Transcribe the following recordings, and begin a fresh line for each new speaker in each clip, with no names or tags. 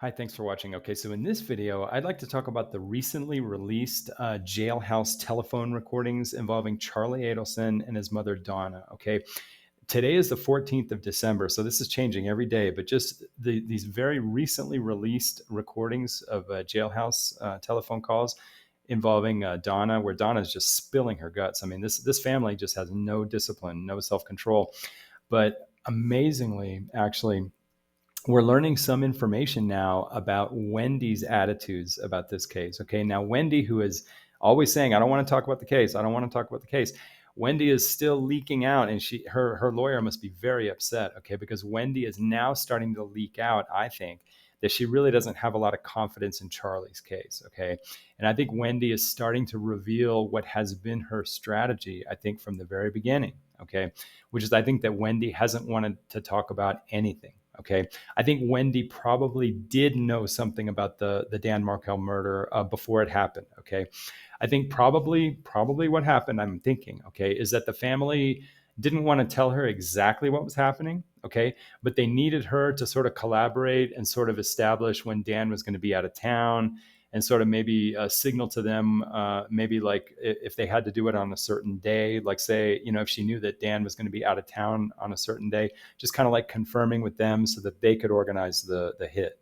Hi, thanks for watching. Okay, so in this video, I'd like to talk about the recently released jailhouse telephone recordings involving Charlie Adelson and his mother, Donna. Okay, today is the 14th of December, so this is changing every day, but just these very recently released recordings of jailhouse telephone calls involving Donna, where Donna is just spilling her guts. I mean, this family just has no discipline, no self-control. But amazingly, actually, we're learning some information now about WENDI's attitudes about this case. Okay, now WENDI, who is always saying, "I don't want to talk about the case. I don't want to talk about the case." WENDI is still leaking out, and her lawyer must be very upset. Okay, because WENDI is now starting to leak out, I think, that she really doesn't have a lot of confidence in Charlie's case. Okay, and I think WENDI is starting to reveal what has been her strategy, I think, from the very beginning. Okay, which is I think that WENDI hasn't wanted to talk about anything. Okay, I think WENDI probably did know something about the Dan Markel murder before it happened. Okay, I think probably what happened, I'm thinking, okay, is that the family didn't want to tell her exactly what was happening. Okay, but they needed her to sort of collaborate and sort of establish when Dan was going to be out of town, and sort of maybe signal to them, maybe like if they had to do it on a certain day, like say, if she knew that Dan was going to be out of town on a certain day, just kind of like confirming with them so that they could organize the hit.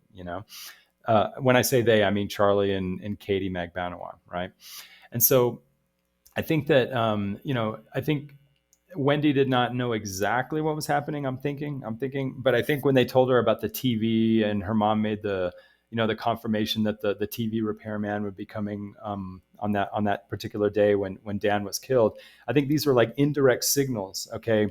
When I say they, I mean Charlie and Katie Magbanawan, right? And so I think that, I think WENDI did not know exactly what was happening. I'm thinking, but I think when they told her about the TV and her mom made the confirmation that the TV repairman would be coming on that particular day when Dan was killed, I think these were like indirect signals, okay,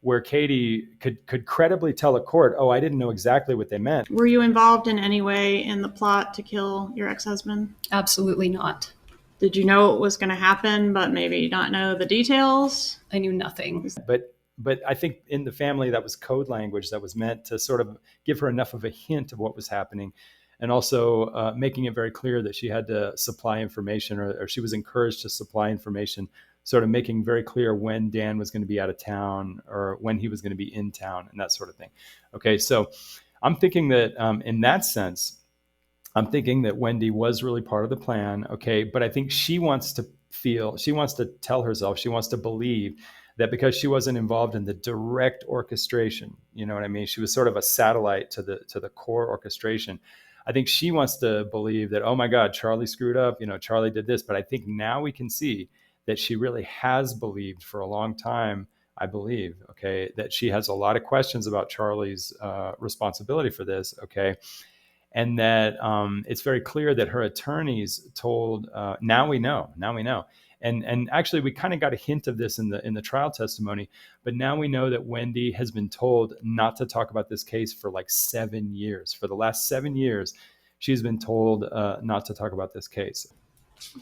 where Katie could credibly tell a court, "Oh, I didn't know exactly what they meant."
Were you involved in any way in the plot to kill your ex-husband?
Absolutely not.
Did you know it was going to happen, but maybe not know the details?
I knew nothing.
But I think in the family, that was code language that was meant to sort of give her enough of a hint of what was happening, and also making it very clear that she had to supply information, or she was encouraged to supply information, sort of making very clear when Dan was going to be out of town or when he was going to be in town and that sort of thing. Okay, so I'm thinking that in that sense, I'm thinking that WENDI was really part of the plan. Okay, but I think she wants to tell herself, she wants to believe that because she wasn't involved in the direct orchestration, you know what I mean? She was sort of a satellite to the core orchestration. I think she wants to believe that, oh my God, Charlie screwed up, Charlie did this. But I think now we can see that she really has believed for a long time, I believe, okay, that she has a lot of questions about Charlie's responsibility for this, okay, and that it's very clear that her attorneys told. Now we know, and actually we kind of got a hint of this in the trial testimony, but now we know that WENDI has been told not to talk about this case for like 7 years. For the last 7 years, she's been told not to talk about this case.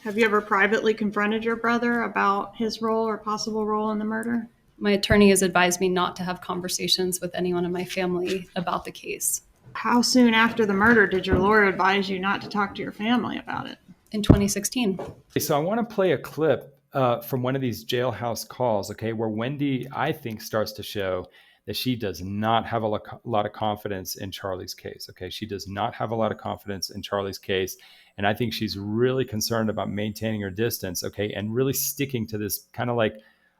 Have you ever privately confronted your brother about his role or possible role in the murder?
My attorney has advised me not to have conversations with anyone in my family about the case.
How soon after the murder did your lawyer advise you not to talk to your family about it?
In 2016.
So I want to play a clip from one of these jailhouse calls, okay, where WENDI, I think, starts to show that she does not have a lot of confidence in Charlie's case. Okay, she does not have a lot of confidence in Charlie's case, and I think she's really concerned about maintaining her distance. Okay, and really sticking to this kind of like,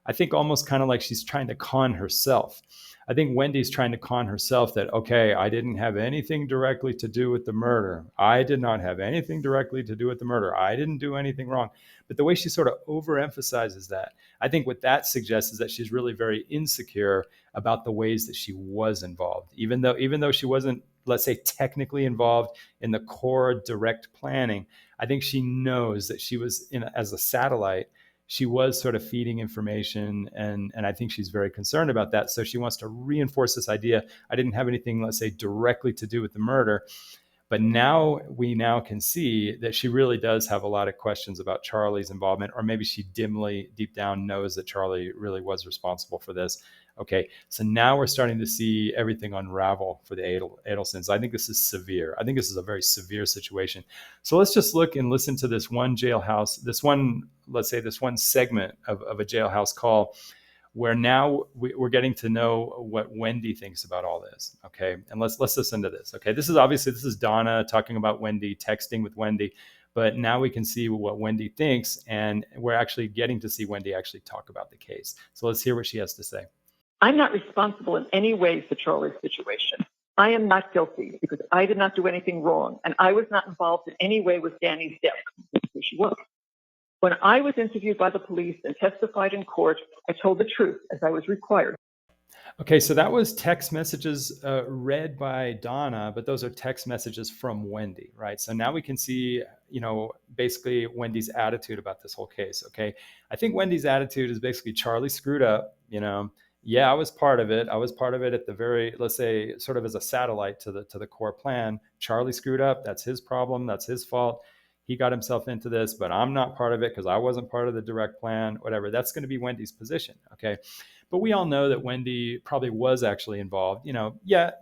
I think almost kind of like she's trying to con herself. I think WENDI's trying to con herself that, okay, I didn't have anything directly to do with the murder. I did not have anything directly to do with the murder. I didn't do anything wrong. But the way she sort of overemphasizes that, I think what that suggests is that she's really very insecure about the ways that she was involved, even though she wasn't, let's say, technically involved in the core direct planning. I think she knows that she was as a satellite. She was sort of feeding information, and I think she's very concerned about that. So she wants to reinforce this idea. I didn't have anything, let's say, directly to do with the murder. But now we can see that she really does have a lot of questions about Charlie's involvement, or maybe she dimly, deep down, knows that Charlie really was responsible for this. Okay, so now we're starting to see everything unravel for the Adelsons. I think this is severe. I think this is a very severe situation. So let's just look and listen to this one jailhouse, let's say this one segment of a jailhouse call where now we're getting to know what Wendy thinks about all this. Okay. And let's listen to this. Okay. This is Donna talking about Wendy, texting with Wendy, but now we can see what Wendy thinks, and we're actually getting to see Wendy actually talk about the case. So let's hear what she has to say.
I'm not responsible in any way for Charlie's situation. I am not guilty because I did not do anything wrong, and I was not involved in any way with Danny's death. Who she was. When I was interviewed by the police and testified in court, I told the truth as I was required.
Okay, so that was text messages read by Donna, but those are text messages from Wendy, right? So now we can see, basically Wendy's attitude about this whole case. Okay, I think Wendy's attitude is basically Charlie screwed up. Yeah, I was part of it. I was part of it at the very, let's say, sort of as a satellite to the core plan. Charlie screwed up. That's his problem. That's his fault. He got himself into this, but I'm not part of it because I wasn't part of the direct plan, whatever. That's going to be Wendy's position. Okay. But we all know that Wendy probably was actually involved,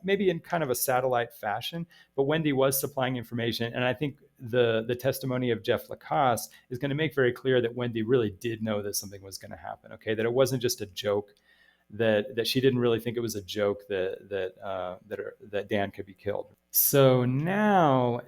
maybe in kind of a satellite fashion, but Wendy was supplying information. And I think the testimony of Jeff Lacasse is going to make very clear that Wendy really did know that something was going to happen. Okay. That it wasn't just a joke, that she didn't really think it was a joke that Dan could be killed. So now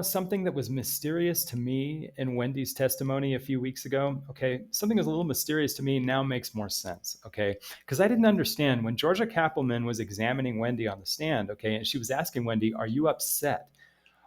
something that was mysterious to me in Wendy's testimony a few weeks ago, okay, something that was a little mysterious to me now makes more sense, okay? Because I didn't understand when Georgia Kappelman was examining Wendy on the stand, okay, and she was asking Wendy, are you upset?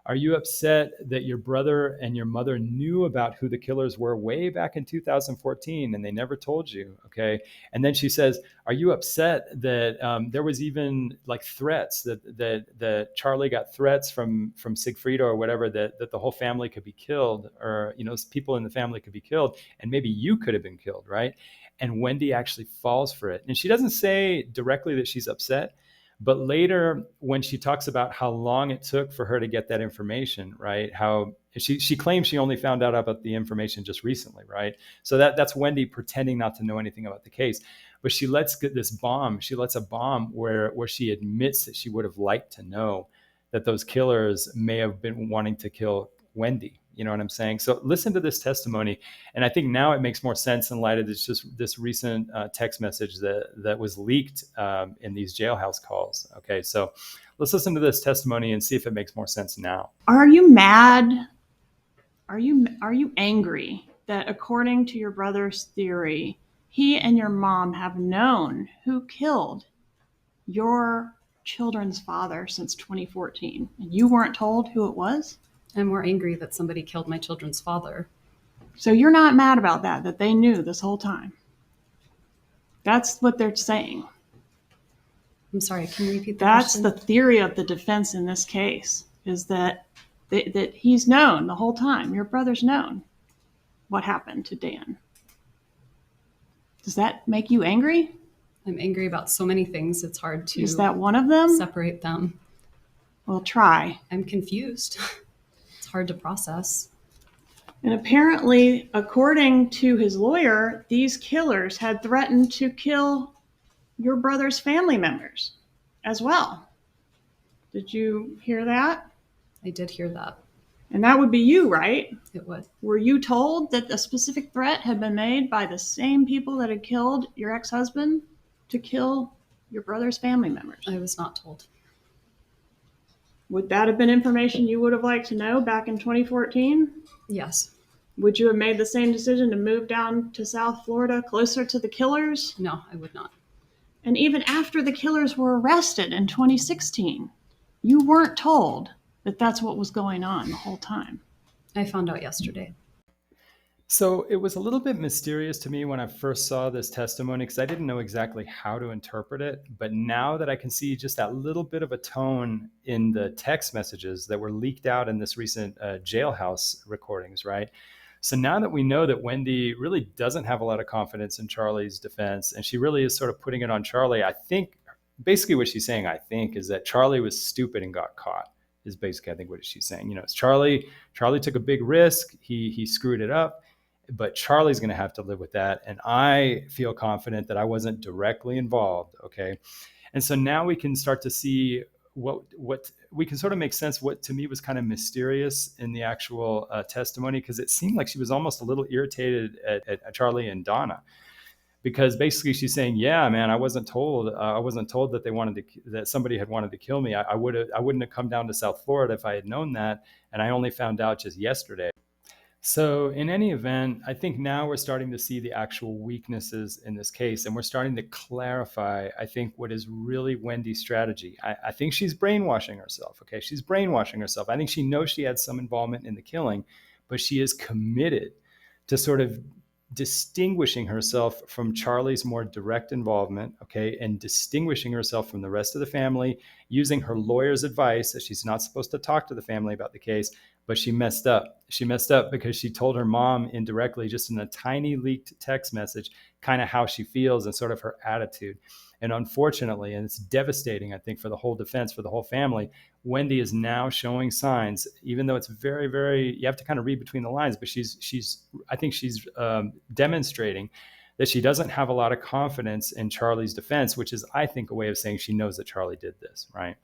Are you upset that your brother and your mother knew about who the killers were way back in 2014 and they never told you? Okay. And then she says, are you upset that there was even like threats that Charlie got threats from Sigfrido or whatever, that the whole family could be killed, or, people in the family could be killed, and maybe you could have been killed, right? And Wendy actually falls for it. And she doesn't say directly that she's upset, but later, when she talks about how long it took for her to get that information, right? How she claims she only found out about the information just recently, right? So that's Wendy pretending not to know anything about the case. But she lets get this bomb. She lets a bomb where she admits that she would have liked to know that those killers may have been wanting to kill Wendy. You know what I'm saying? So listen to this testimony. And I think now it makes more sense in light of this recent text message that was leaked in these jailhouse calls. Okay, so let's listen to this testimony and see if it makes more sense now.
Are you mad? Are you angry that according to your brother's theory, he and your mom have known who killed your children's father since 2014 and you weren't told who it was?
I'm more angry that somebody killed my children's father.
So you're not mad about that they knew this whole time. That's what they're saying.
I'm sorry, can you repeat
That's
question?
the theory of the defense in this case, is that he's known the whole time. Your brother's known what happened to Dan. Does that make you angry?
I'm angry about so many things. It's hard to
Is that one of them?
separate them.
Well, try.
I'm confused. It's hard to process.
And apparently, according to his lawyer, these killers had threatened to kill your brother's family members as well. Did you hear that?
I did hear that.
And that would be you, right?
It would.
Were you told that a specific threat had been made by the same people that had killed your ex-husband to kill your brother's family members?
I was not told.
Would that have been information you would have liked to know back in 2014?
Yes.
Would you have made the same decision to move down to South Florida, closer to the killers?
No, I would not.
And even after the killers were arrested in 2016, you weren't told that that's what was going on the whole time.
I found out yesterday.
So it was a little bit mysterious to me when I first saw this testimony because I didn't know exactly how to interpret it. But now that I can see just that little bit of a tone in the text messages that were leaked out in this recent jailhouse recordings, right? So now that we know that Wendy really doesn't have a lot of confidence in Charlie's defense, and she really is sort of putting it on Charlie, I think basically what she's saying, is that Charlie was stupid and got caught, is basically, I think, what she's saying. It's Charlie took a big risk. He screwed it up. But Charlie's going to have to live with that. And I feel confident that I wasn't directly involved. Okay. And so now we can start to see what we can sort of make sense what to me was kind of mysterious in the actual testimony, because it seemed like she was almost a little irritated at Charlie and Donna. because basically she's saying, yeah, man, I wasn't told that that somebody had wanted to kill me. I wouldn't have come down to South Florida if I had known that. And I only found out just yesterday. So, in any event, I think now we're starting to see the actual weaknesses in this case, and we're starting to clarify, I think, what is really Wendy's strategy. I think she's brainwashing herself. Okay, she's brainwashing herself. I think she knows she had some involvement in the killing, but she is committed to sort of distinguishing herself from Charlie's more direct involvement, okay, and distinguishing herself from the rest of the family, using her lawyer's advice that she's not supposed to talk to the family about the case. But she messed up. She messed up because she told her mom indirectly, just in a tiny leaked text message, kind of how she feels and sort of her attitude. And unfortunately, and it's devastating, I think, for the whole defense, for the whole family, Wendy is now showing signs, even though it's very, very, you have to kind of read between the lines, but I think she's demonstrating that she doesn't have a lot of confidence in Charlie's defense, which is, I think, a way of saying she knows that Charlie did this, right?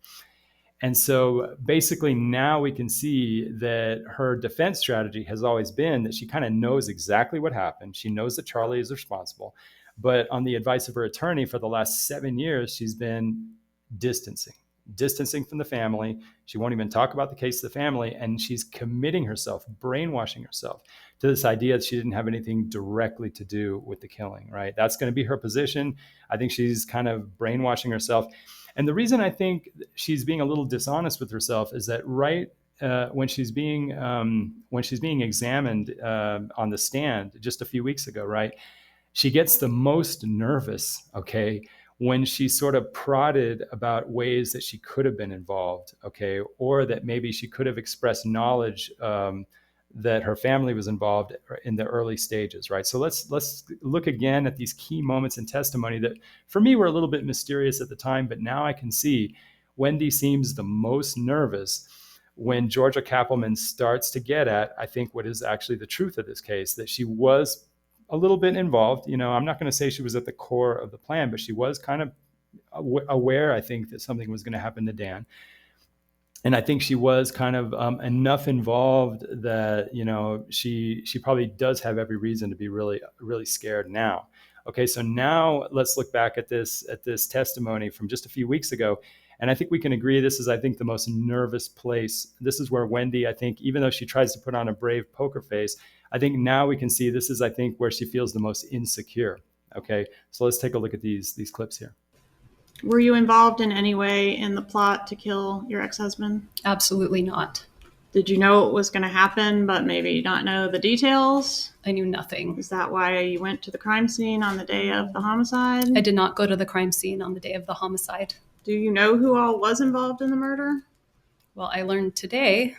And so basically now we can see that her defense strategy has always been that she kind of knows exactly what happened. She knows that Charlie is responsible. But on the advice of her attorney for the last 7 years, she's been distancing from the family. She won't even talk about the case to the family. And she's committing herself, brainwashing herself to this idea that she didn't have anything directly to do with the killing, right? That's going to be her position. I think she's kind of brainwashing herself. And the reason I think she's being a little dishonest with herself is that when she's being examined on the stand just a few weeks ago, right, she gets the most nervous, okay, when she's sort of prodded about ways that she could have been involved, okay, or that maybe she could have expressed knowledge that her family was involved in the early stages, right? So let's look again at these key moments in testimony that for me were a little bit mysterious at the time, but now I can see Wendy seems the most nervous when Georgia Kappelman starts to get at, I think, what is actually the truth of this case, that she was a little bit involved. You know, I'm not going to say she was at the core of the plan, but she was kind of aware, I think, that something was going to happen to Dan. And I think she was kind of enough involved that, you know, she probably does have every reason to be really, really scared now. Okay, so now let's look back at this testimony from just a few weeks ago. And I think we can agree this is, I think, the most nervous place. This is where Wendy, I think, even though she tries to put on a brave poker face, I think now we can see this is, I think, where she feels the most insecure. Okay, so let's take a look at these clips here.
Were you involved in any way in the plot to kill your ex-husband?
Absolutely not.
Did you know it was going to happen, but maybe not know the details?
I knew nothing.
Is that why you went to the crime scene on the day of the homicide?
I did not go to the crime scene on the day of the homicide.
Do you know who all was involved in the murder?
Well, I learned today,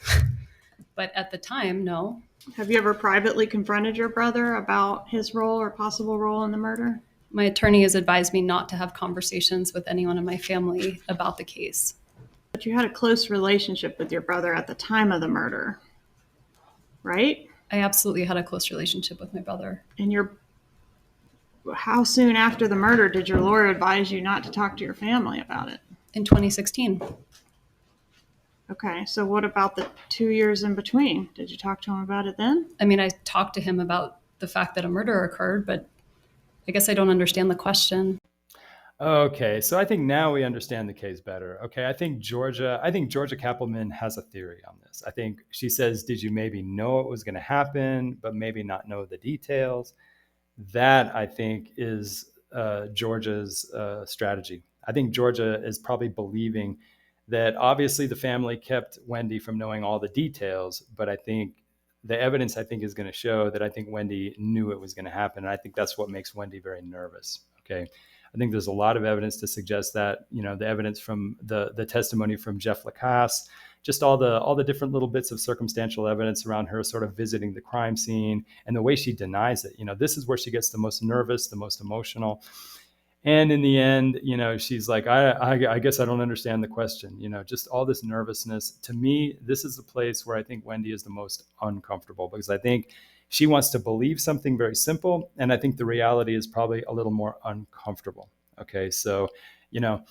but at the time, no.
Have you ever privately confronted your brother about his role or possible role in the murder?
My attorney has advised me not to have conversations with anyone in my family about the case.
But you had a close relationship with your brother at the time of the murder, right?
I absolutely had a close relationship with my brother.
And how soon after the murder did your lawyer advise you not to talk to your family about it?
In 2016.
Okay, so what about the 2 years in between? Did you talk to him about it then?
I mean, I talked to him about the fact that a murder occurred, but I guess I don't understand the question.
Okay, so I think now we understand the case better. Okay, I think Georgia Kappelman has a theory on this. I think she says, did you maybe know it was going to happen, but maybe not know the details? That, I think, is Georgia's strategy. I think Georgia is probably believing that obviously the family kept Wendy from knowing all the details, but I think the evidence, I think, is going to show that I think Wendy knew it was going to happen. And I think that's what makes Wendy very nervous. Okay. I think there's a lot of evidence to suggest that, you know, the evidence from the testimony from Jeff Lacasse, just all the different little bits of circumstantial evidence around her sort of visiting the crime scene and the way she denies it. You know, this is where she gets the most nervous, the most emotional. And in the end, you know, she's like, I guess I don't understand the question. You know, just all this nervousness. To me, this is the place where I think Wendy is the most uncomfortable, because I think she wants to believe something very simple. And I think the reality is probably a little more uncomfortable. Okay, so, you know,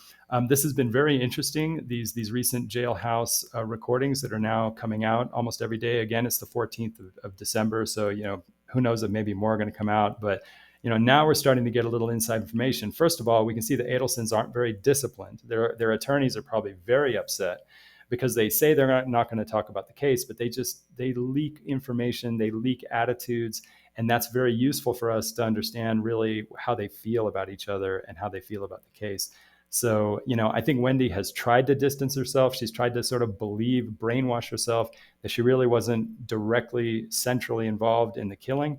this has been very interesting. These recent jailhouse recordings that are now coming out almost every day. Again, it's the 14th of December. So, you know, who knows if maybe more are going to come out. But now we're starting to get a little inside information. First of all, we can see the Adelsons aren't very disciplined. Their attorneys are probably very upset because they say they're not going to talk about the case, but they leak information, they leak attitudes, and that's very useful for us to understand really how they feel about each other and how they feel about the case. So, I think Wendi has tried to distance herself. She's tried to sort of brainwash herself that she really wasn't directly, centrally involved in the killing.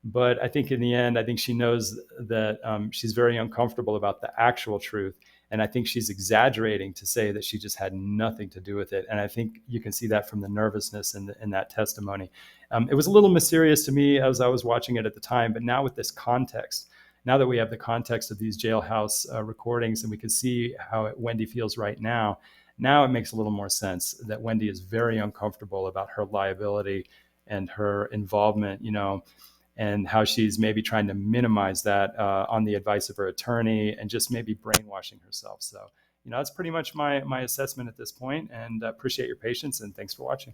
But I think in the end, I think she knows that she's very uncomfortable about the actual truth. And I think she's exaggerating to say that she just had nothing to do with it. And I think you can see that from the nervousness in that testimony. It was a little mysterious to me as I was watching it at the time, but now with this context, now that we have the context of these jailhouse recordings and we can see how Wendi feels right now it makes a little more sense that Wendi is very uncomfortable about her liability and her involvement, and how she's maybe trying to minimize that on the advice of her attorney and just maybe brainwashing herself. So, that's pretty much my assessment at this point, and appreciate your patience, and thanks for watching.